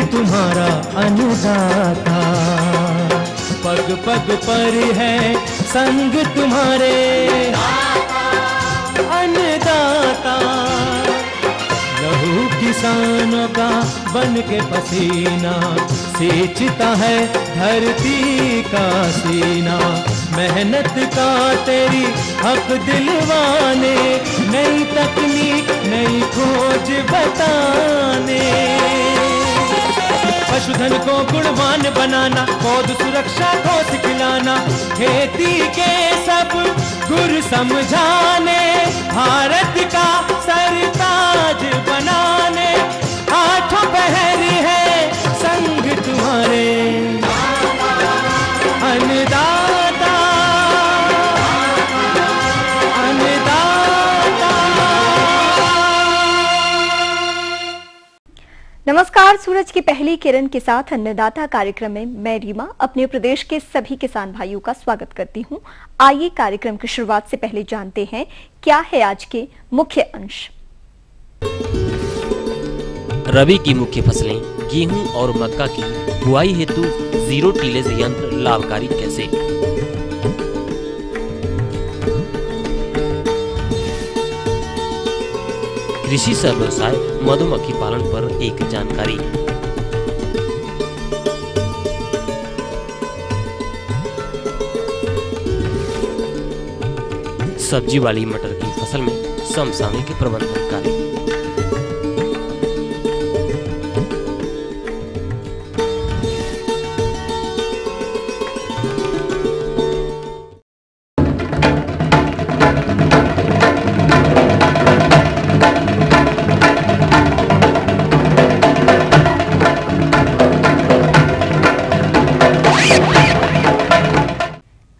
तुम्हारा अन्नदाता। पग पग पर है संग तुम्हारे अन्नदाता। लहू किसानों का बन के पसीना सींचता है धरती का सीना। मेहनत का तेरी हक दिलवाने, नई तकनीक नई खोज बताने। पशुधन को गुणवान बनाना, पौध सुरक्षा को सिखलाना, खेती के सब गुर समझाने, भारत का सरताज बनाने। आठों पहर है संग तुम्हारे अन्नदाता अन्नदाता। नमस्कार, सूरज की पहली किरण के साथ अन्नदाता कार्यक्रम में मैं रीमा अपने प्रदेश के सभी किसान भाइयों का स्वागत करती हूं। आइए कार्यक्रम की शुरुआत से पहले जानते हैं क्या है आज के मुख्य अंश। रबी की मुख्य फसलें गेहूं और मक्का की बुआई हेतु जीरो टिलेज यंत्र लाभकारी कैसे। कृषि सह व्यवसाय मधुमक्खी पालन पर एक जानकारी। सब्जी वाली मटर की फसल में समसामयिक प्रबंधन कार्य।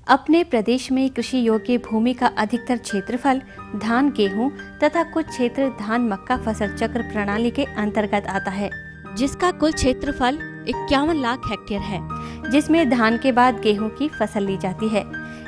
अपने प्रदेश में कृषि योग्य भूमि का अधिकतर क्षेत्रफल धान, गेहूं तथा कुछ क्षेत्र धान मक्का फसल चक्र प्रणाली के अंतर्गत आता है, जिसका कुल क्षेत्रफल 51 लाख हेक्टेयर है, जिसमें धान के बाद गेहूं की फसल ली जाती है।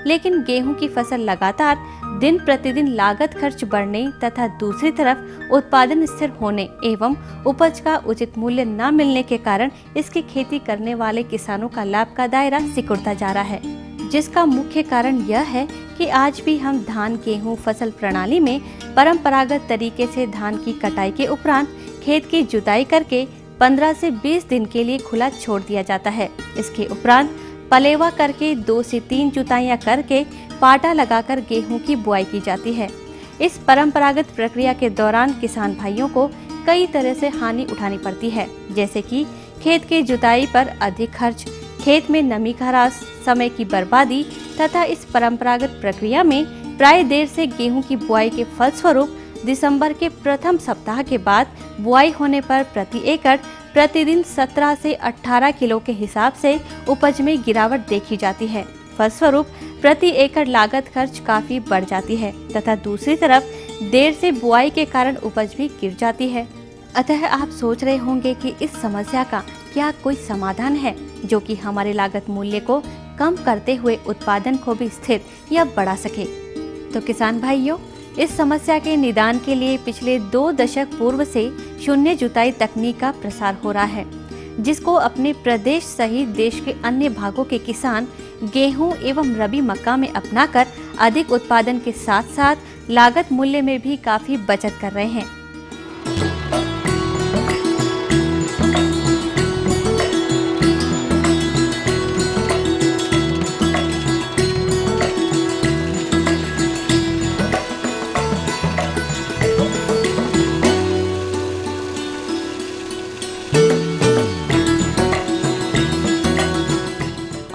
लेकिन गेहूं की फसल लगातार दिन प्रतिदिन लागत खर्च बढ़ने तथा दूसरी तरफ उत्पादन स्थिर होने एवं उपज का उचित मूल्य न मिलने के कारण इसकी खेती करने वाले किसानों का लाभ का दायरा सिकुड़ता जा रहा है, जिसका मुख्य कारण यह है कि आज भी हम धान गेहूं फसल प्रणाली में परंपरागत तरीके से धान की कटाई के उपरांत खेत की जुताई करके 15 से 20 दिन के लिए खुला छोड़ दिया जाता है। इसके उपरांत पलेवा करके 2 से 3 जुताइयां करके पाटा लगाकर गेहूं की बुआई की जाती है। इस परंपरागत प्रक्रिया के दौरान किसान भाइयों को कई तरह से हानि उठानी पड़ती है, जैसे कि खेत की जुताई पर अधिक खर्च, खेत में नमी का ह्रास, समय की बर्बादी तथा इस परंपरागत प्रक्रिया में प्राय देर से गेहूं की बुआई के फलस्वरूप दिसंबर के प्रथम सप्ताह के बाद बुआई होने पर प्रति एकड़ प्रतिदिन 17 से 18 किलो के हिसाब से उपज में गिरावट देखी जाती है। फलस्वरूप प्रति एकड़ लागत खर्च काफी बढ़ जाती है तथा दूसरी तरफ देर से बुआई के कारण उपज भी गिर जाती है। अतः आप सोच रहे होंगे कि इस समस्या का क्या कोई समाधान है जो कि हमारे लागत मूल्य को कम करते हुए उत्पादन को भी स्थिर या बढ़ा सके। तो किसान भाइयों, इस समस्या के निदान के लिए पिछले 2 दशक पूर्व से शून्य जुताई तकनीक का प्रसार हो रहा है, जिसको अपने प्रदेश सहित देश के अन्य भागों के किसान गेहूं एवं रबी मक्का में अपनाकर अधिक उत्पादन के साथ साथ लागत मूल्य में भी काफी बचत कर रहे हैं।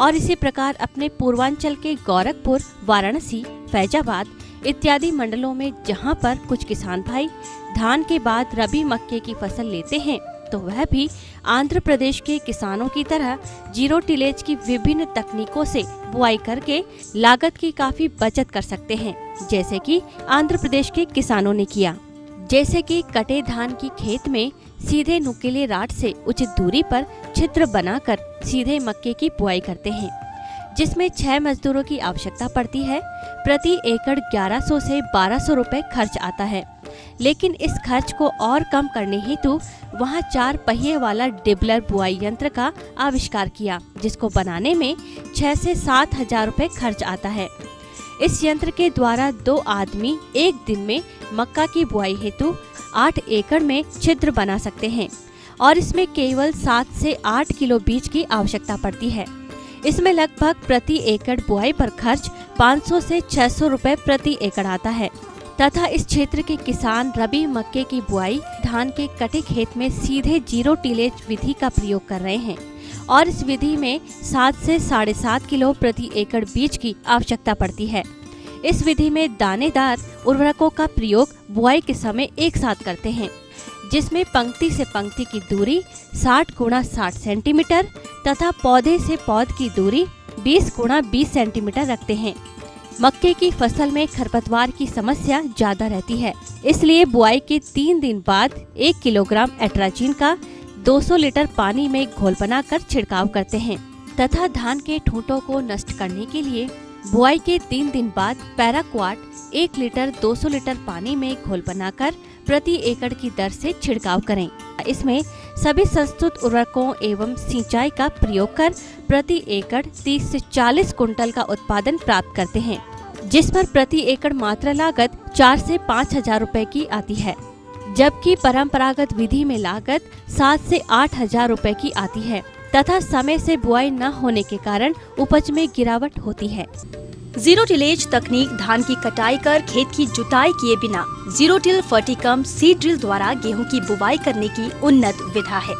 और इसी प्रकार अपने पूर्वांचल के गोरखपुर, वाराणसी, फैजाबाद इत्यादि मंडलों में जहां पर कुछ किसान भाई धान के बाद रबी मक्के की फसल लेते हैं, तो वह भी आंध्र प्रदेश के किसानों की तरह जीरो टिलेज की विभिन्न तकनीकों से बुआई करके लागत की काफी बचत कर सकते हैं, जैसे कि आंध्र प्रदेश के किसानों ने किया। जैसे कि कटे धान की खेत में सीधे नुकीले राट से उचित दूरी पर छिद्र बनाकर सीधे मक्के की बुआई करते हैं, जिसमें 6 मजदूरों की आवश्यकता पड़ती है। प्रति एकड़ 1100 से 1200 रुपए खर्च आता है। लेकिन इस खर्च को और कम करने हेतु वहां 4 पहिए वाला डिबलर बुआई यंत्र का आविष्कार किया, जिसको बनाने में 6 से 7 हजार रुपए खर्च आता है। इस यंत्र के द्वारा 2 आदमी एक दिन में मक्का की बुआई हेतु 8 एकड़ में छिद्र बना सकते हैं और इसमें केवल 7 से 8 किलो बीज की आवश्यकता पड़ती है। इसमें लगभग प्रति एकड़ बुआई पर खर्च 500 से 600 रुपए प्रति एकड़ आता है तथा इस क्षेत्र के किसान रबी मक्के की बुआई धान के कटे खेत में सीधे 0 टिलेज विधि का प्रयोग कर रहे हैं और इस विधि में 7 से 7.5 किलो प्रति एकड़ बीज की आवश्यकता पड़ती है। इस विधि में दानेदार उर्वरकों का प्रयोग बुआई के समय एक साथ करते हैं, जिसमें पंक्ति से पंक्ति की दूरी 60 गुणा 60 सेंटीमीटर तथा पौधे से पौध की दूरी 20 गुणा 20 सेंटीमीटर रखते हैं। मक्के की फसल में खरपतवार की समस्या ज्यादा रहती है, इसलिए बुआई के 3 दिन बाद 1 किलोग्राम एट्राजीन का 200 लीटर पानी में घोल बनाकर छिड़काव करते हैं तथा धान के ठूंठों को नष्ट करने के लिए बुआई के 3 दिन बाद पैराक्वाट 1 लीटर 200 लीटर पानी में घोल बनाकर प्रति एकड़ की दर से छिड़काव करें। इसमें सभी संस्तुत उर्वरकों एवं सिंचाई का प्रयोग कर प्रति एकड़ 30 से 40 कुंटल का उत्पादन प्राप्त करते हैं, जिस पर प्रति एकड़ मात्रा लागत 4 से 5 हजार रुपए की आती है, जबकि परंपरागत विधि में लागत 7 से 8 हजार रुपए की आती है तथा समय से बुआई न होने के कारण उपज में गिरावट होती है। जीरो टिलेज तकनीक धान की कटाई कर खेत की जुताई किए बिना जीरो टिल फर्टिकम सीड ड्रिल द्वारा गेहूं की बुवाई करने की उन्नत विधा है।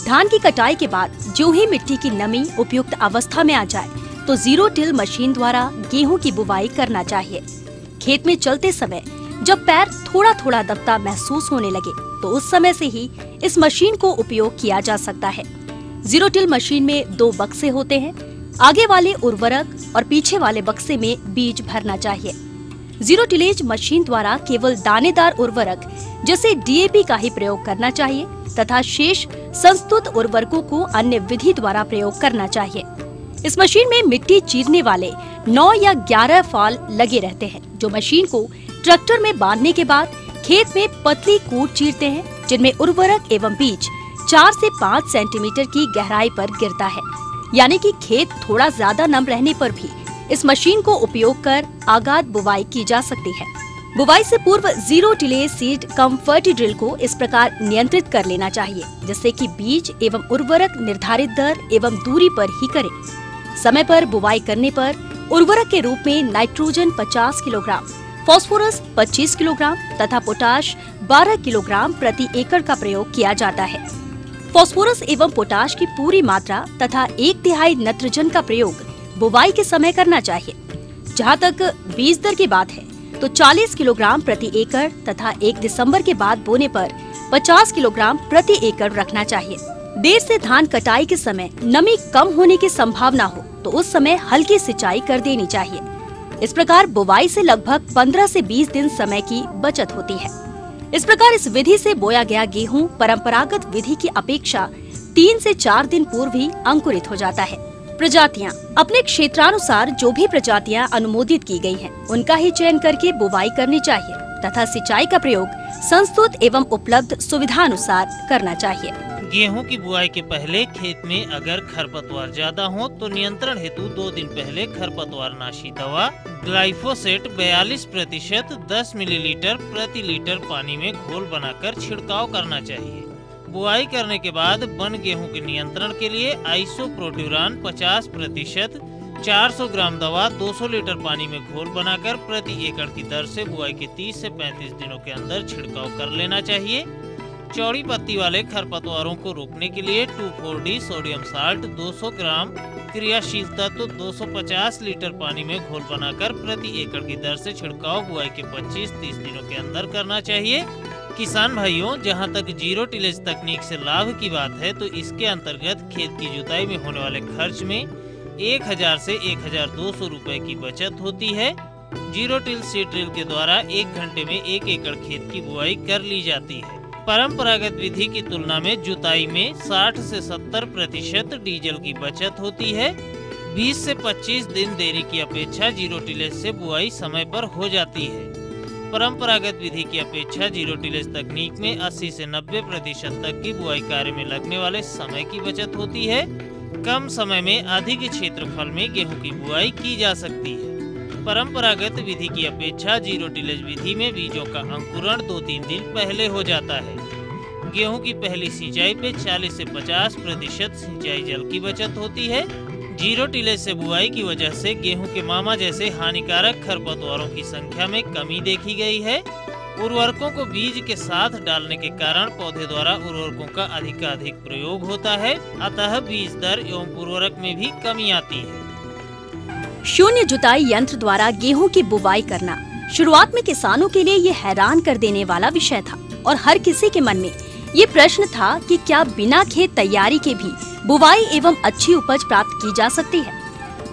धान की कटाई के बाद जो ही मिट्टी की नमी उपयुक्त अवस्था में आ जाए तो जीरो टिल मशीन द्वारा गेहूं की बुवाई करना चाहिए। खेत में चलते समय जब पैर थोड़ा थोड़ा दबता महसूस होने लगे तो उस समय से ही इस मशीन को उपयोग किया जा सकता है। जीरो टिल मशीन में 2 बक्से होते हैं, आगे वाले उर्वरक और पीछे वाले बक्से में बीज भरना चाहिए। जीरो टिलेज मशीन द्वारा केवल दानेदार उर्वरक जैसे डीएपी का ही प्रयोग करना चाहिए तथा शेष संस्तुत उर्वरकों को अन्य विधि द्वारा प्रयोग करना चाहिए। इस मशीन में मिट्टी चीरने वाले 9 या 11 फाल लगे रहते हैं, जो मशीन को ट्रैक्टर में बांधने के बाद खेत में पतली कूट चीरते हैं, जिनमें उर्वरक एवं बीज 4 से 5 सेंटीमीटर की गहराई पर गिरता है। यानी कि खेत थोड़ा ज्यादा नम रहने पर भी इस मशीन को उपयोग कर आगाद बुवाई की जा सकती है। बुवाई से पूर्व जीरो टिलेज सीड कम फर्टी ड्रिल को इस प्रकार नियंत्रित कर लेना चाहिए जिससे कि बीज एवं उर्वरक निर्धारित दर एवं दूरी पर ही करें। समय पर बुवाई करने पर उर्वरक के रूप में नाइट्रोजन 50 किलोग्राम, फास्फोरस 25 किलोग्राम तथा पोटाश 12 किलोग्राम प्रति एकड़ का प्रयोग किया जाता है। फास्फोरस एवं पोटाश की पूरी मात्रा तथा 1/3 नाइट्रोजन का प्रयोग बुवाई के समय करना चाहिए। जहां तक बीज दर की बात है तो 40 किलोग्राम प्रति एकड़ तथा 1 दिसंबर के बाद बोने पर 50 किलोग्राम प्रति एकड़ रखना चाहिए। देर से धान कटाई के समय नमी कम होने की संभावना हो तो उस समय हल्की सिंचाई कर देनी चाहिए। इस प्रकार बुवाई से लगभग 15 से 20 दिन समय की बचत होती है। इस प्रकार इस विधि से बोया गया गेहूं परंपरागत विधि की अपेक्षा 3 से 4 दिन पूर्व ही अंकुरित हो जाता है। प्रजातियां अपने क्षेत्रानुसार जो भी प्रजातियां अनुमोदित की गई हैं, उनका ही चयन करके बुवाई करनी चाहिए तथा सिंचाई का प्रयोग संस्तुत एवं उपलब्ध सुविधानुसार करना चाहिए। गेहूं की बुआई के पहले खेत में अगर खरपतवार ज्यादा हो तो नियंत्रण हेतु 2 दिन पहले खरपतवार नाशी दवा ग्लाइफोसेट 42% 10 मिलीलीटर प्रति लीटर पानी में घोल बनाकर छिड़काव करना चाहिए। बुआई करने के बाद बन गेहूं के नियंत्रण के लिए आइसोप्रोट्यूरान 50% 400 ग्राम दवा 200 लीटर पानी में घोल बनाकर प्रति एकड़ की दर से बुआई के 30 से 35 दिनों के अंदर छिड़काव कर लेना चाहिए। चौड़ी पत्ती वाले खरपतवारों को रोकने के लिए 2,4-D सोडियम साल्ट 200 ग्राम क्रियाशील तत्व 250 लीटर पानी में घोल बनाकर प्रति एकड़ की दर से छिड़काव बुआई के 25-30 दिनों के अंदर करना चाहिए। किसान भाइयों, जहां तक जीरो टिलेज तकनीक से लाभ की बात है तो इसके अंतर्गत खेत की जुताई में होने वाले खर्च में 1000 से 1200 रुपए की बचत होती है। जीरो टिल सीड ड्रिल के द्वारा 1 घंटे में 1 एकड़ खेत की बुआई कर ली जाती है। परंपरागत विधि की तुलना में जुताई में 60 से 70% डीजल की बचत होती है। 20 से 25 दिन देरी की अपेक्षा जीरो टिलेज से बुआई समय पर हो जाती है। परंपरागत विधि की अपेक्षा जीरो टिलेज तकनीक में 80 से 90% तक की बुआई कार्य में लगने वाले समय की बचत होती है। कम समय में अधिक क्षेत्रफल में गेहूं की बुआई की जा सकती है। परंपरागत विधि की अपेक्षा जीरो टिलेज विधि में बीजों का अंकुरण 2-3 दिन पहले हो जाता है। गेहूं की पहली सिंचाई पे 40 से 50% सिंचाई जल की बचत होती है। जीरो टिलेज से बुआई की वजह से गेहूं के मामा जैसे हानिकारक खरपतवारों की संख्या में कमी देखी गई है। उर्वरकों को बीज के साथ डालने के कारण पौधे द्वारा उर्वरकों का अधिकाधिक प्रयोग होता है, अतः बीज दर एवं उर्वरक में भी कमी आती है। शून्य जुताई यंत्र द्वारा गेहूं की बुवाई करना शुरुआत में किसानों के लिए ये हैरान कर देने वाला विषय था और हर किसी के मन में ये प्रश्न था कि क्या बिना खेत तैयारी के भी बुवाई एवं अच्छी उपज प्राप्त की जा सकती है।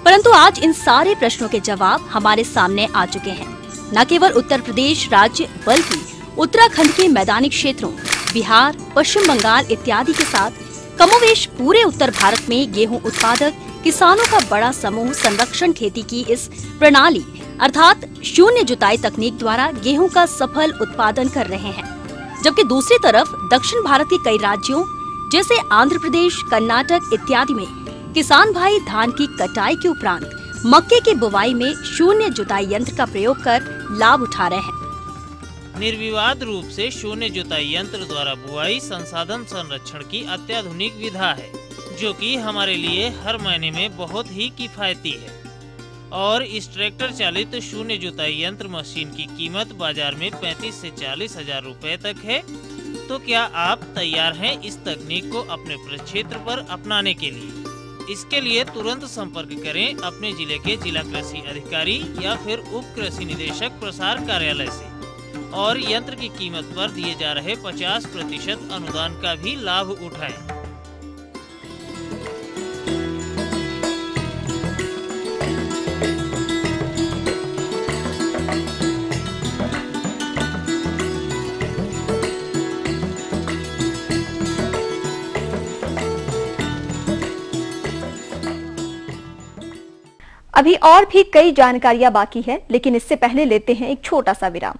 परंतु आज इन सारे प्रश्नों के जवाब हमारे सामने आ चुके हैं। न केवल उत्तर प्रदेश राज्य बल्कि उत्तराखंड के मैदानी क्षेत्रों, बिहार, पश्चिम बंगाल इत्यादि के साथ कमोवेश पूरे उत्तर भारत में गेहूं उत्पादक किसानों का बड़ा समूह संरक्षण खेती की इस प्रणाली अर्थात शून्य जुताई तकनीक द्वारा गेहूं का सफल उत्पादन कर रहे हैं। जबकि दूसरी तरफ दक्षिण भारत के कई राज्यों जैसे आंध्र प्रदेश, कर्नाटक इत्यादि में किसान भाई धान की कटाई के उपरांत मक्के की बुवाई में शून्य जुताई यंत्र का प्रयोग कर लाभ उठा रहे हैं। निर्विवाद रूप से शून्य जुताई यंत्र द्वारा बुआई संसाधन संरक्षण की अत्याधुनिक विधा है, जो कि हमारे लिए हर महीने में बहुत ही किफायती है। और इस ट्रैक्टर चालित शून्य जुताई यंत्र मशीन की कीमत बाजार में 35 से 40 हजार रुपए तक है। तो क्या आप तैयार हैं इस तकनीक को अपने प्रक्षेत्र पर अपनाने के लिए? इसके लिए तुरंत संपर्क करें अपने जिले के जिला कृषि अधिकारी या फिर उप कृषि निदेशक प्रसार कार्यालय से और यंत्र की कीमत पर दिए जा रहे 50% अनुदान का भी लाभ उठाएं। अभी और भी कई जानकारियां बाकी है, लेकिन इससे पहले लेते हैं एक छोटा सा विराम।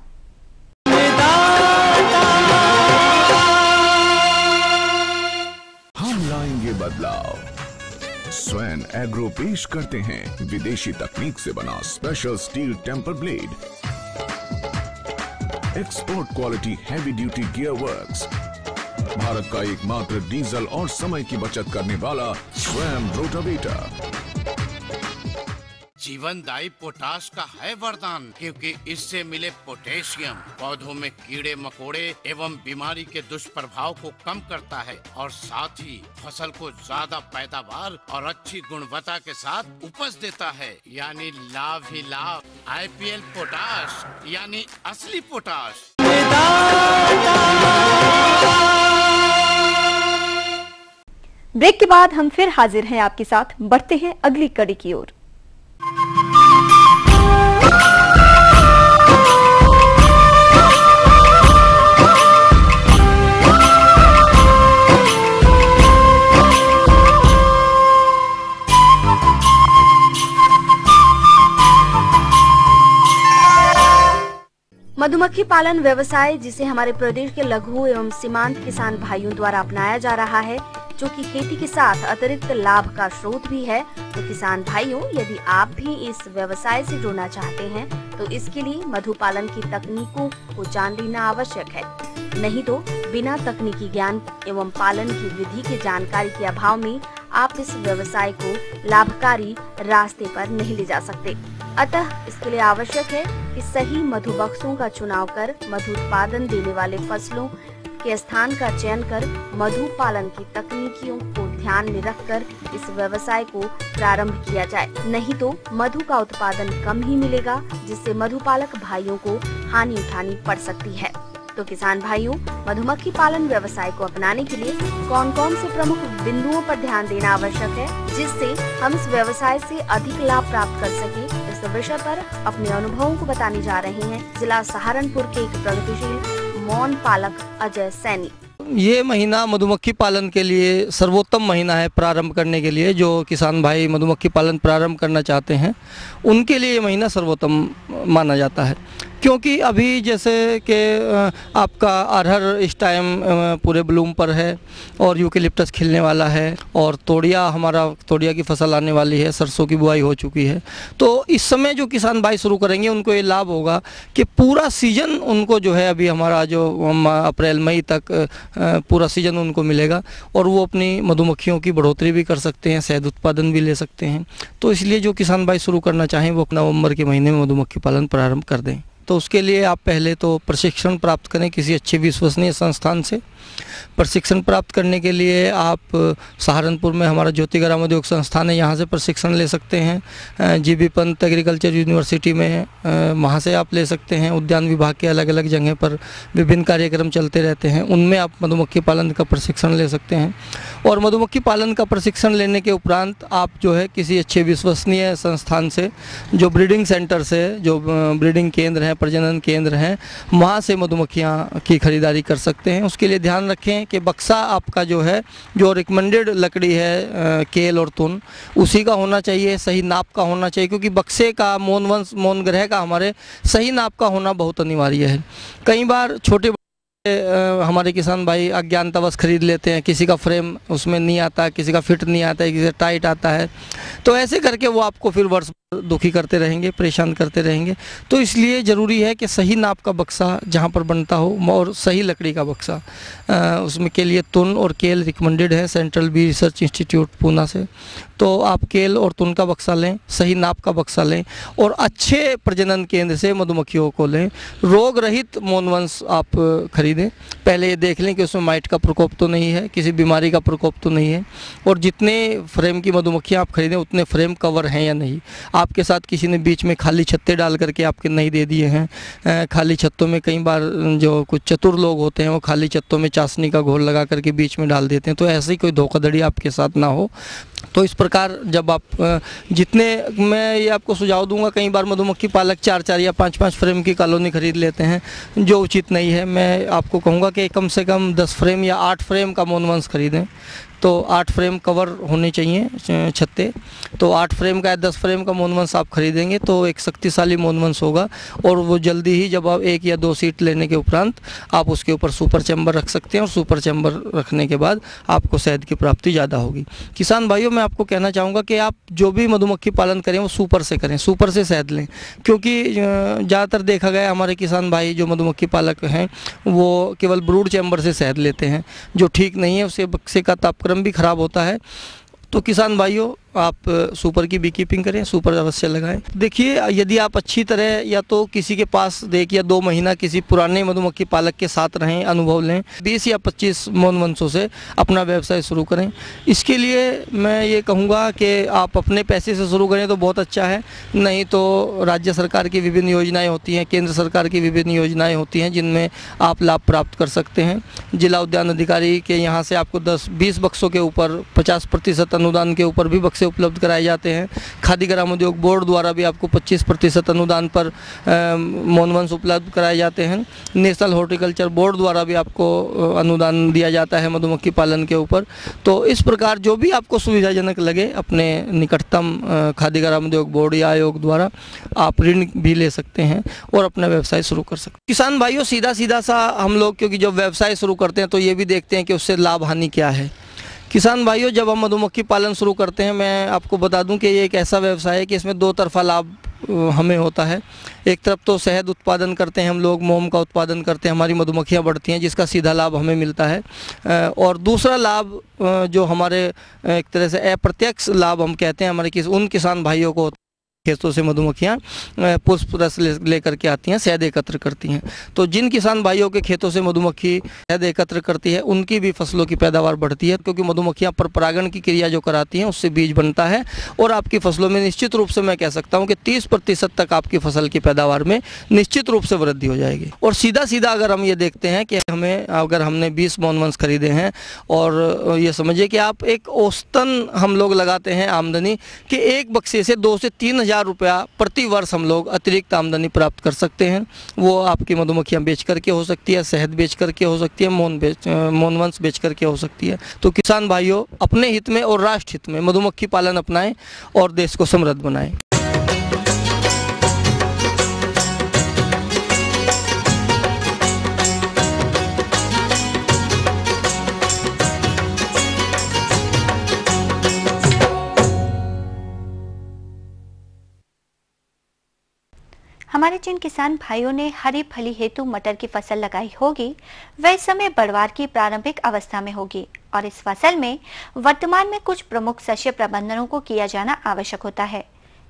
हम लाएंगे बदलाव। स्वयं एग्रो पेश करते हैं विदेशी तकनीक से बना special steel temper blade, export quality heavy duty gear works, Bharat का एकमात्र डीजल और समय की बचत करने वाला स्वयं रोटावेटर। जीवनदायी पोटाश का है वरदान, क्योंकि इससे मिले पोटेशियम पौधों में कीड़े मकोड़े एवं बीमारी के दुष्प्रभाव को कम करता है और साथ ही फसल को ज्यादा पैदावार और अच्छी गुणवत्ता के साथ उपज देता है, यानी लाभ ही लाभ। IPL पोटाश यानी असली पोटाश। ब्रेक के बाद हम फिर हाजिर हैं आपके साथ। बढ़ते हैं अगली कड़ी की ओर। मधुमक्खी पालन व्यवसाय, जिसे हमारे प्रदेश के लघु एवं सीमांत किसान भाइयों द्वारा अपनाया जा रहा है, जो कि खेती के साथ अतिरिक्त लाभ का स्रोत भी है। तो किसान भाइयों, यदि आप भी इस व्यवसाय से जुड़ना चाहते हैं तो इसके लिए मधु पालन की तकनीकों को जान लेना आवश्यक है। नहीं तो बिना तकनीकी ज्ञान एवं पालन की विधि की जानकारी के अभाव में आप इस व्यवसाय को लाभकारी रास्ते पर नहीं ले जा सकते। अतः इसके लिए आवश्यक है कि सही मधुबक्सों का चुनाव कर मधु उत्पादन देने वाले फसलों के स्थान का चयन कर मधु पालन की तकनीकियों को ध्यान में रखकर इस व्यवसाय को प्रारंभ किया जाए। नहीं तो मधु का उत्पादन कम ही मिलेगा, जिससे मधुपालक भाइयों को हानि उठानी पड़ सकती है। तो किसान भाइयों, मधुमक्खी पालन व्यवसाय को अपनाने के लिए कौन कौन से प्रमुख बिंदुओं पर ध्यान देना आवश्यक है, जिससे हम इस व्यवसाय से अधिक लाभ प्राप्त कर सके, इस विषय पर अपने अनुभवों को बताने जा रहे हैं जिला सहारनपुर के एक प्रगतिशील मौन पालक अजय सैनी। ये महीना मधुमक्खी पालन के लिए सर्वोत्तम महीना है प्रारंभ करने के लिए। जो किसान भाई मधुमक्खी पालन प्रारंभ करना चाहते हैं उनके लिए ये महीना सर्वोत्तम माना जाता है। क्योंकि अभी जैसे कि आपका अरहर इस टाइम पूरे ब्लूम पर है और यूकेलिप्टस खिलने वाला है और तोड़िया की फसल आने वाली है, सरसों की बुआई हो चुकी है। तो इस समय जो किसान भाई शुरू करेंगे उनको ये लाभ होगा कि पूरा सीजन उनको जो है अभी हमारा जो अप्रैल मई तक पूरा सीजन उनको मिलेगा और वो अपनी मधुमक्खियों की बढ़ोतरी भी कर सकते हैं, शहद उत्पादन भी ले सकते हैं। तो इसलिए जो किसान भाई शुरू करना चाहें वो नवंबर के महीने में मधुमक्खी पालन प्रारंभ कर दें। तो उसके लिए आप पहले तो प्रशिक्षण प्राप्त करें किसी अच्छे विश्वसनीय संस्थान से। प्रशिक्षण प्राप्त करने के लिए आप सहारनपुर में हमारा ज्योति ग्राम उद्योग संस्थान है, यहाँ से प्रशिक्षण ले सकते हैं। जीबी पंत एग्रीकल्चर यूनिवर्सिटी में वहाँ से आप ले सकते हैं। उद्यान विभाग के अलग अलग जगह पर विभिन्न कार्यक्रम चलते रहते हैं, उनमें आप मधुमक्खी पालन का प्रशिक्षण ले सकते हैं। और मधुमक्खी पालन का प्रशिक्षण लेने के उपरांत आप जो है किसी अच्छे विश्वसनीय संस्थान से, जो ब्रीडिंग सेंटर से, जो ब्रीडिंग केंद्र हैं, प्रजनन केंद्र हैं, वहाँ से मधुमक्खियाँ की खरीदारी कर सकते हैं। उसके लिए ध्यान रखें कि बक्सा आपका जो है, जो रिकमेंडेड लकड़ी है केल और तुन, उसी का होना चाहिए, सही नाप का होना चाहिए, क्योंकि बक्से का मौन ग्रह का हमारे सही नाप का होना बहुत अनिवार्य है। कई बार छोटे हमारे किसान भाई अज्ञानतावश खरीद लेते हैं, किसी का फ्रेम उसमें नहीं आता, किसी का फिट नहीं आता है, किसी का टाइट आता है, तो ऐसे करके वो आपको फिर वर्ष दुखी करते रहेंगे, परेशान करते रहेंगे। तो इसलिए ज़रूरी है कि सही नाप का बक्सा जहाँ पर बनता हो और सही लकड़ी का बक्सा, उसमें के लिए तुन और केल रिकमेंडेड है central bee research institute Poona से। तो आप केल और तुन का बक्सा लें, सही नाप का बक्सा लें और अच्छे प्रजनन केंद्र से मधुमक्खियों को लें। रोग रहित मौनवंश आप खरीदें, पहले ये देख लें कि उसमें माइट का प्रकोप तो नहीं है, किसी बीमारी का प्रकोप तो नहीं है, और जितने फ्रेम की मधुमक्खियाँ आप खरीदें उतने फ्रेम कवर हैं या नहीं। आपके साथ किसी ने बीच में खाली छत्ते डाल करके आपके नहीं दे दिए हैं। खाली छत्तों में कई बार जो कुछ चतुर लोग होते हैं वो खाली छत्तों में चाशनी का घोल लगा करके बीच में डाल देते हैं। तो ऐसी कोई धोखाधड़ी आपके साथ ना हो। तो इस प्रकार जब आप जितने, मैं ये आपको सुझाव दूंगा, कई बार मधुमक्खी पालक 4-4 या 5-5 फ्रेम की कॉलोनी खरीद लेते हैं, जो उचित नहीं है। मैं आपको कहूँगा कि कम से कम 10 फ्रेम या 8 फ्रेम का मौनवंश खरीदें। तो 8 फ्रेम कवर होने चाहिए छत्ते। तो 8 फ्रेम का या 10 फ्रेम का मौनवंश आप खरीदेंगे तो एक शक्तिशाली मौनवंश होगा, और वो जल्दी ही जब आप 1 या 2 सीट लेने के उपरांत आप उसके ऊपर सुपर चैम्बर रख सकते हैं, और सुपर चैम्बर रखने के बाद आपको शहद की प्राप्ति ज़्यादा होगी। किसान भाइयों, मैं आपको कहना चाहूँगा कि आप जो भी मधुमक्खी पालन करें वो सुपर से करें, सुपर से शहद लें, क्योंकि ज़्यादातर देखा गया हमारे किसान भाई जो मधुमक्खी पालक हैं वो केवल ब्रूड चैम्बर से शहद लेते हैं, जो ठीक नहीं है। उससे बक्से का तापक्रम भी खराब होता है। तो किसान भाइयों, आप सुपर की बी कीपिंग करें, सुपर अवश्य लगाएं। देखिए, यदि आप अच्छी तरह या तो किसी के पास 1 या 2 महीना किसी पुराने मधुमक्खी पालक के साथ रहें, अनुभव लें, 20 या 25 मौनवंशों से अपना व्यवसाय शुरू करें। इसके लिए मैं ये कहूँगा कि आप अपने पैसे से शुरू करें तो बहुत अच्छा है, नहीं तो राज्य सरकार की विभिन्न योजनाएँ होती हैं, केंद्र सरकार की विभिन्न योजनाएँ होती हैं जिनमें आप लाभ प्राप्त कर सकते हैं। जिला उद्यान अधिकारी के यहाँ से आपको 10-20 बक्सों के ऊपर 50% अनुदान के ऊपर भी से उपलब्ध कराए जाते हैं। खादी ग्राम उद्योग बोर्ड द्वारा भी आपको 25% अनुदान पर मौनवंश उपलब्ध कराए जाते हैं। नेशनल हॉर्टिकल्चर बोर्ड द्वारा भी आपको अनुदान दिया जाता है मधुमक्खी पालन के ऊपर। तो इस प्रकार जो भी आपको सुविधाजनक लगे, अपने निकटतम खादी ग्राम उद्योग बोर्ड या आयोग द्वारा आप ऋण भी ले सकते हैं और अपना व्यवसाय शुरू कर सकते हैं। किसान भाइयों, सीधा सा हम लोग क्योंकि जब व्यवसाय शुरू करते हैं तो ये भी देखते हैं कि उससे लाभ हानि क्या है। किसान भाइयों, जब हम मधुमक्खी पालन शुरू करते हैं, मैं आपको बता दूं कि ये एक ऐसा व्यवसाय है कि इसमें 2 तरफा लाभ हमें होता है। एक तरफ तो शहद उत्पादन करते हैं हम लोग, मोम का उत्पादन करते हैं, हमारी मधुमक्खियाँ बढ़ती हैं, जिसका सीधा लाभ हमें मिलता है। और दूसरा लाभ जो हमारे एक तरह से अप्रत्यक्ष लाभ हम कहते हैं, हमारे उन किसान भाइयों को खेतों से मधुमक्खियाँ पुष्प रस लेकर के आती हैं, शहद एकत्र करती हैं। तो जिन किसान भाइयों के खेतों से मधुमक्खी शहद एकत्र करती है उनकी भी फसलों की पैदावार बढ़ती है, क्योंकि मधुमक्खियाँ पर परागण की क्रिया जो कराती हैं उससे बीज बनता है और आपकी फसलों में निश्चित रूप से मैं कह सकता हूँ कि 30% तक आपकी फसल की पैदावार में निश्चित रूप से वृद्धि हो जाएगी। और सीधा अगर हम ये देखते हैं कि अगर हमने 20 मौनवंश खरीदे हैं और ये समझिए कि आप एक औसतन हम लोग लगाते हैं आमदनी कि एक बक्से से 2 से 3 हज़ार रुपया प्रति वर्ष हम लोग अतिरिक्त आमदनी प्राप्त कर सकते हैं। वो आपकी मधुमक्खियाँ बेच करके हो सकती है, शहद बेच करके हो सकती है, मौनवंश बेच करके हो सकती है। तो किसान भाइयों, अपने हित में और राष्ट्र हित में मधुमक्खी पालन अपनाएं और देश को समृद्ध बनाएं। हमारे जिन किसान भाइयों ने हरी फली हेतु मटर की फसल लगाई होगी वह इस समय बढ़वार की प्रारंभिक अवस्था में होगी और इस फसल में वर्तमान में कुछ प्रमुख शस्य प्रबंधनों को किया जाना आवश्यक होता है,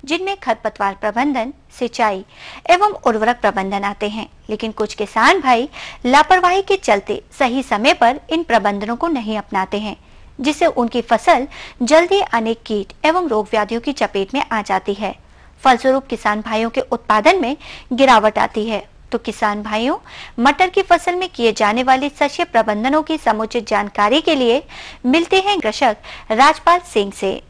जिनमें खरपतवार प्रबंधन, सिंचाई एवं उर्वरक प्रबंधन आते हैं। लेकिन कुछ किसान भाई लापरवाही के चलते सही समय पर इन प्रबंधनों को नहीं अपनाते हैं, जिससे उनकी फसल जल्दी अनेक कीट एवं रोग व्याधियों की चपेट में आ जाती है। फलस्वरूप किसान भाइयों के उत्पादन में गिरावट आती है। तो किसान भाइयों, मटर की फसल में किए जाने वाले शस्य प्रबंधनों की समुचित जानकारी के लिए मिलते हैं कृषक राजपाल सिंह से।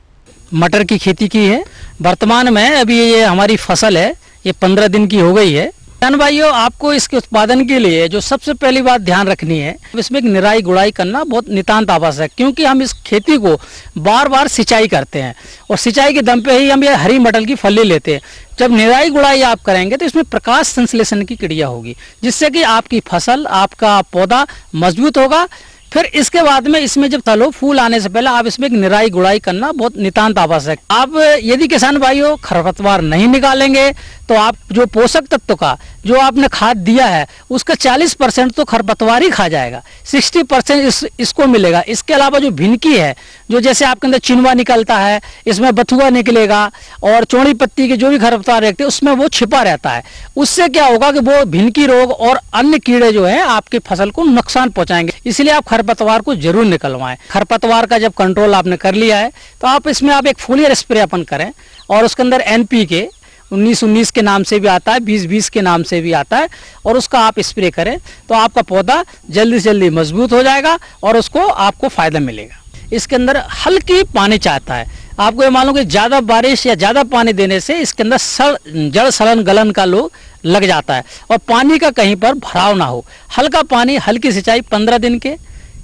मटर की खेती की है वर्तमान में, अभी ये हमारी फसल है, ये 15 दिन की हो गई है। किसान भाइयों, आपको इसके उत्पादन के लिए जो सबसे पहली बात ध्यान रखनी है, इसमें एक निराई गुड़ाई करना बहुत नितांत आवश्यक है, क्योंकि हम इस खेती को बार बार सिंचाई करते हैं और सिंचाई के दम पे ही हम ये हरी मटर की फली लेते हैं। जब निराई गुड़ाई आप करेंगे तो इसमें प्रकाश संश्लेषण की क्रिया होगी, जिससे कि आपकी फसल, आपका पौधा मजबूत होगा। फिर इसके बाद में इसमें जब तलो फूल आने से पहले आप इसमें एक निराई गुड़ाई करना बहुत नितांत आवश्यक। आप यदि किसान भाइयों खरपतवार नहीं निकालेंगे तो आप जो पोषक तत्व का जो आपने खाद दिया है उसका 40% तो खरपतवार ही खा जाएगा, 60% इसको मिलेगा। इसके अलावा जो भिनकी है, जो जैसे आपके अंदर चिनवा निकलता है, इसमें बथुआ निकलेगा और चौड़ी पत्ती के जो भी खरपतवार रहते हैं उसमें वो छिपा रहता है। उससे क्या होगा कि वो भिनकी रोग और अन्य कीड़े जो है आपकी फसल को नुकसान पहुंचाएंगे। इसलिए आप खरपतवार को जरूर निकलवाएं। खरपतवार का जब कंट्रोल आपने कर लिया है तो आप इसमें आप एक फोलियर स्प्रे अपन करें और उसके अंदर NPK 19-19 के नाम से भी आता है, 20-20 के नाम से भी आता है, और उसका आप स्प्रे करें तो आपका पौधा जल्दी से जल्दी मजबूत हो जाएगा और उसको आपको फायदा मिलेगा। इसके अंदर हल्की पानी चाहता है। आपको ये मालूम कि ज़्यादा बारिश या ज़्यादा पानी देने से इसके अंदर जड़ सड़न गलन का लोग लग जाता है और पानी का कहीं पर भराव ना हो। हल्का पानी, हल्की सिंचाई 15 दिन के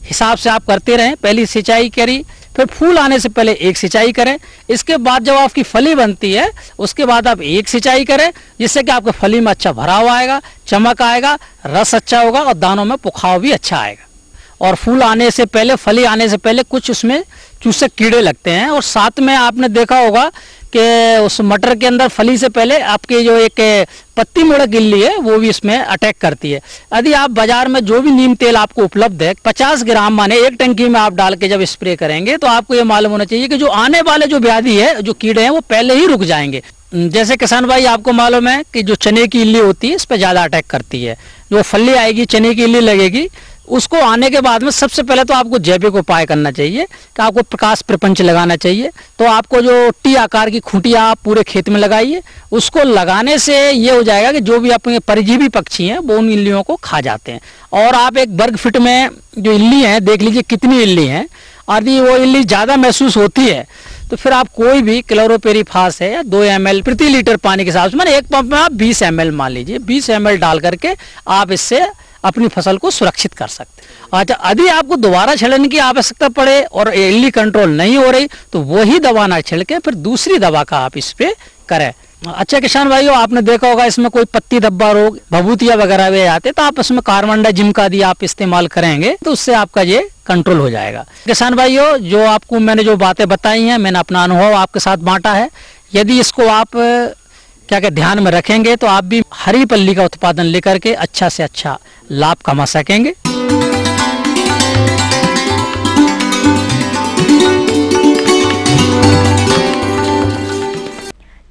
हिसाब से आप करते रहें। पहली सिंचाई करी, फिर फूल आने से पहले एक सिंचाई करें। इसके बाद जब आपकी फली बनती है उसके बाद आप एक सिंचाई करें, जिससे कि आपके फली में अच्छा भराव आएगा, चमक आएगा, रस अच्छा होगा और दानों में पुखाव भी अच्छा आएगा। और फूल आने से पहले, फली आने से पहले कुछ उसमें चूसक कीड़े लगते हैं और साथ में आपने देखा होगा कि उस मटर के अंदर फली से पहले आपकी जो एक पत्ती मुड़क गिल्ली है वो भी इसमें अटैक करती है। यदि आप बाजार में जो भी नीम तेल आपको उपलब्ध है 50 ग्राम माने एक टंकी में आप डाल के जब स्प्रे करेंगे तो आपको ये मालूम होना चाहिए कि जो आने वाले जो व्याधि है, जो कीड़े हैं, वो पहले ही रुक जाएंगे। जैसे किसान भाई आपको मालूम है कि जो चने की इल्ली होती है इस पर ज़्यादा अटैक करती है। जो फली आएगी, चने की इल्ली लगेगी, उसको आने के बाद में सबसे पहले तो आपको जैविक उपाय करना चाहिए कि आपको प्रकाश प्रपंच लगाना चाहिए। तो आपको जो टी आकार की खूंटियाँ आप पूरे खेत में लगाइए। उसको लगाने से ये हो जाएगा कि जो भी आपके परजीवी पक्षी हैं वो उन इल्लियों को खा जाते हैं। और आप एक वर्ग फीट में जो इल्ली हैं देख लीजिए कितनी इल्ली हैं। यदि वो इल्ली ज़्यादा महसूस होती है तो फिर आप कोई भी क्लोरोपेरीफास है या 2 ml प्रति लीटर पानी के हिसाब से, मैंने एक पंप में आप 20 ml मान लीजिए, 20 ml डाल करके आप इससे अपनी फसल को सुरक्षित कर सकते हैं। अच्छा, यदि आपको दोबारा छिड़कने की आवश्यकता पड़े और इल्ली कंट्रोल नहीं हो रही तो वही दवा ना छिड़के, फिर दूसरी दवा का आप स्प्रे करें। अच्छा किसान भाइयों, आपने देखा होगा इसमें कोई पत्ती धब्बा रोग, भभूतिया वगैरह वे आते तो आप इसमें कार्बनडाजिम का यदि आप इस्तेमाल करेंगे तो उससे आपका ये कंट्रोल हो जाएगा। किसान भाइयों, जो आपको मैंने जो बातें बताई हैं, मैंने अपना अनुभव आपके साथ बांटा है। यदि इसको आप क्या ध्यान में रखेंगे तो आप भी हरी पल्ली का उत्पादन लेकर के अच्छा से अच्छा लाभ कमा सकेंगे।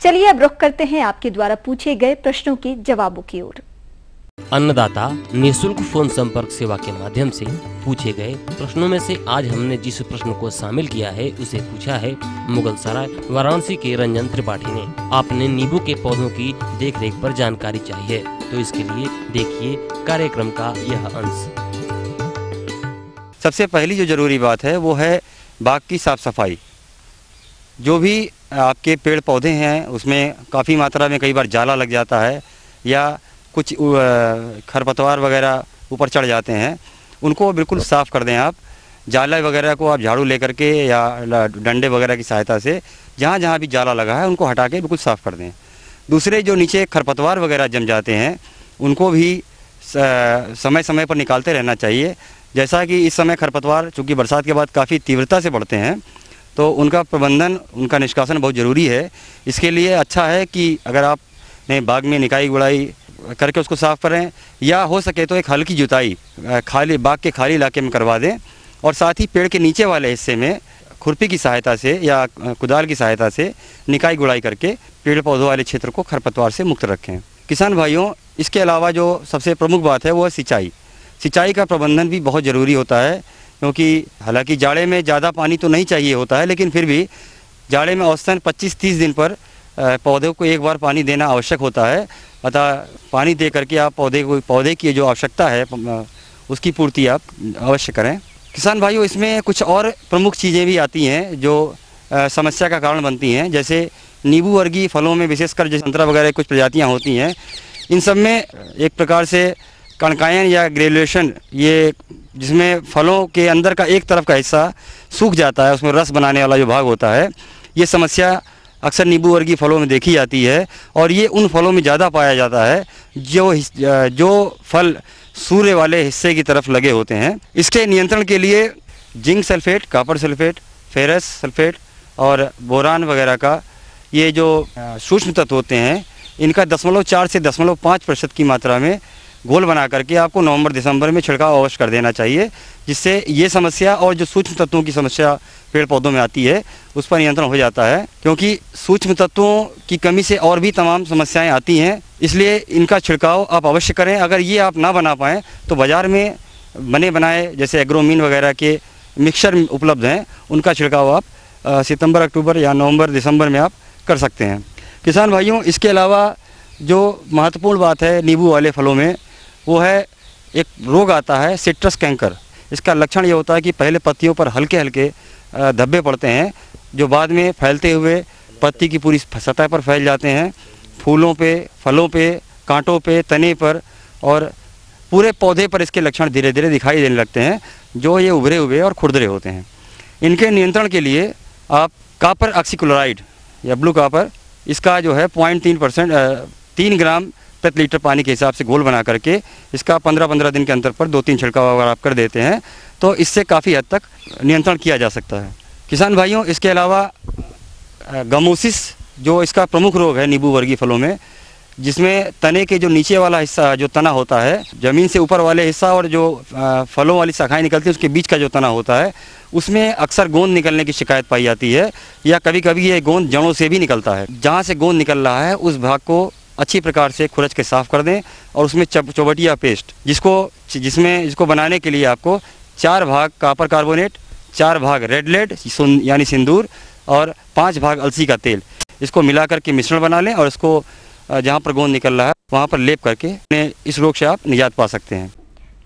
चलिए अब रुख करते हैं आपके द्वारा पूछे गए प्रश्नों के जवाबों की ओर। अन्नदाता निःशुल्क फोन संपर्क सेवा के माध्यम से पूछे गए प्रश्नों में से आज हमने जिस प्रश्न को शामिल किया है उसे पूछा है मुगलसराय वाराणसी के रंजन त्रिपाठी ने। आपने नींबू के पौधों की देखरेख पर जानकारी चाहिए तो इसके लिए देखिए कार्यक्रम का यह अंश। सबसे पहली जो जरूरी बात है वो है बाग की साफ सफाई। जो भी आपके पेड़ पौधे हैं उसमें काफ़ी मात्रा में कई बार जाला लग जाता है या कुछ खरपतवार वगैरह ऊपर चढ़ जाते हैं, उनको बिल्कुल साफ़ कर दें। आप जाला वगैरह को आप झाड़ू लेकर के या डंडे वगैरह की सहायता से जहाँ जहाँ भी जाला लगा है उनको हटा के बिल्कुल साफ़ कर दें। दूसरे जो नीचे खरपतवार वगैरह जम जाते हैं उनको भी समय समय पर निकालते रहना चाहिए। जैसा कि इस समय खरपतवार चूँकि बरसात के बाद काफ़ी तीव्रता से बढ़ते हैं तो उनका प्रबंधन, उनका निष्कासन बहुत ज़रूरी है। इसके लिए अच्छा है कि अगर आप अपने बाग में निकाई गुड़ाई करके उसको साफ़ करें, या हो सके तो एक हल्की जुताई खाली बाग के खाली इलाके में करवा दें। और साथ ही पेड़ के नीचे वाले हिस्से में खुरपी की सहायता से या कुदाल की सहायता से निकाई गुड़ाई करके पेड़ पौधों वाले क्षेत्र को खरपतवार से मुक्त रखें। किसान भाइयों, इसके अलावा जो सबसे प्रमुख बात है वो है सिंचाई। सिंचाई का प्रबंधन भी बहुत ज़रूरी होता है, क्योंकि हालांकि जाड़े में ज़्यादा पानी तो नहीं चाहिए होता है, लेकिन फिर भी जाड़े में औसतन 25-30 दिन पर पौधों को एक बार पानी देना आवश्यक होता है। अतः पानी दे करके आप पौधे की जो आवश्यकता है उसकी पूर्ति आप अवश्य करें। किसान भाइयों, इसमें कुछ और प्रमुख चीज़ें भी आती हैं जो समस्या का कारण बनती हैं। जैसे नींबू वर्गीय फलों में विशेषकर जैसे संतरा वगैरह कुछ प्रजातियां होती हैं, इन सब में एक प्रकार से कणकायन या ग्रेजुलेशन, ये जिसमें फलों के अंदर का एक तरफ का हिस्सा सूख जाता है, उसमें रस बनाने वाला जो भाग होता है, ये समस्या अक्सर नींबू वर्गीय फलों में देखी जाती है। और ये उन फलों में ज़्यादा पाया जाता है जो फल सूर्य वाले हिस्से की तरफ लगे होते हैं। इसके नियंत्रण के लिए zinc sulphate, copper sulphate, ferrous sulphate और बोरान वगैरह का ये जो सूक्ष्म तत्व होते हैं, इनका 0.4 से 0.5% की मात्रा में घोल बना करके आपको नवंबर-दिसंबर में छिड़काव अवश्य कर देना चाहिए, जिससे ये समस्या और जो सूक्ष्म तत्वों की समस्या पेड़ पौधों में आती है उस पर नियंत्रण हो जाता है। क्योंकि सूक्ष्म तत्वों की कमी से और भी तमाम समस्याएं आती हैं, इसलिए इनका छिड़काव आप अवश्य करें। अगर ये आप ना बना पाएँ तो बाज़ार में बने बनाए जैसे एग्रोमीन वगैरह के मिक्सचर उपलब्ध हैं, उनका छिड़काव आप सितंबर, अक्टूबर या नवंबर, दिसंबर में आप कर सकते हैं। किसान भाइयों, इसके अलावा जो महत्वपूर्ण बात है नींबू वाले फलों में, वो है एक रोग आता है सिट्रस कैंकर। इसका लक्षण ये होता है कि पहले पत्तियों पर हल्के हल्के धब्बे पड़ते हैं, जो बाद में फैलते हुए पत्ती की पूरी सतह पर फैल जाते हैं, फूलों पे, फलों पे, कांटों पे, तने पर और पूरे पौधे पर इसके लक्षण धीरे धीरे दिखाई देने लगते हैं, जो ये उभरे हुए और खुरदरे होते हैं। इनके नियंत्रण के लिए आप कॉपर ऑक्सीक्लोराइड या ब्लू कॉपर, इसका जो है 0.3% 3 ग्राम प्रति लीटर पानी के हिसाब से घोल बना करके इसका 15-15 दिन के अंतर पर 2-3 छिड़काव अगर आप कर देते हैं तो इससे काफ़ी हद तक नियंत्रण किया जा सकता है। किसान भाइयों, इसके अलावा गमोसिस जो इसका प्रमुख रोग है नींबू वर्गीय फलों में, जिसमें तने के जो नीचे वाला हिस्सा जो तना होता है, ज़मीन से ऊपर वाले हिस्सा और जो फलों वाली शाखाएं निकलती है उसके बीच का जो तना होता है, उसमें अक्सर गोंद निकलने की शिकायत पाई जाती है, या कभी कभी ये गोंद जड़ों से भी निकलता है। जहाँ से गोंद निकल रहा है उस भाग को अच्छी प्रकार से खुरच के साफ़ कर दें और उसमें चौबटिया पेस्ट जिसको बनाने के लिए आपको 4 भाग कॉपर कार्बोनेट, 4 भाग रेड लेड यानी सिंदूर और 5 भाग अलसी का तेल, इसको मिलाकर के मिश्रण बना लें और इसको जहाँ पर गोंद निकल रहा है वहाँ पर लेप करके इस रोग से आप निजात पा सकते हैं।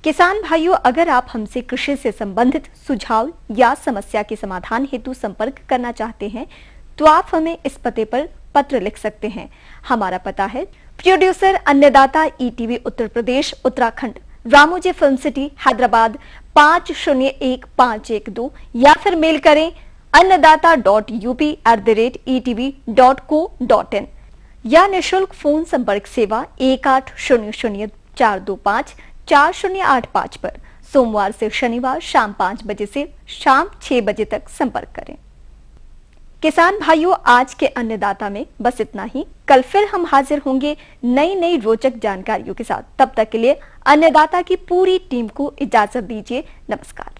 किसान भाइयों, अगर आप हमसे कृषि से संबंधित सुझाव या समस्या के समाधान हेतु संपर्क करना चाहते हैं तो आप हमें इस पते पर पत्र लिख सकते हैं। हमारा पता है प्रोड्यूसर अन्नदाता ETV Uttar Pradesh Uttarakhand, Ramoji film city Hyderabad 501512, या फिर मेल करें annadata.up@etv.co.in या निःशुल्क फोन संपर्क सेवा 1800-425-4085 पर सोमवार से शनिवार शाम 5 बजे से शाम 6 बजे तक संपर्क करें। किसान भाइयों, आज के अन्नदाता में बस इतना ही। कल फिर हम हाजिर होंगे नई रोचक जानकारियों के साथ। तब तक के लिए अन्नदाता की पूरी टीम को इजाजत दीजिए। नमस्कार।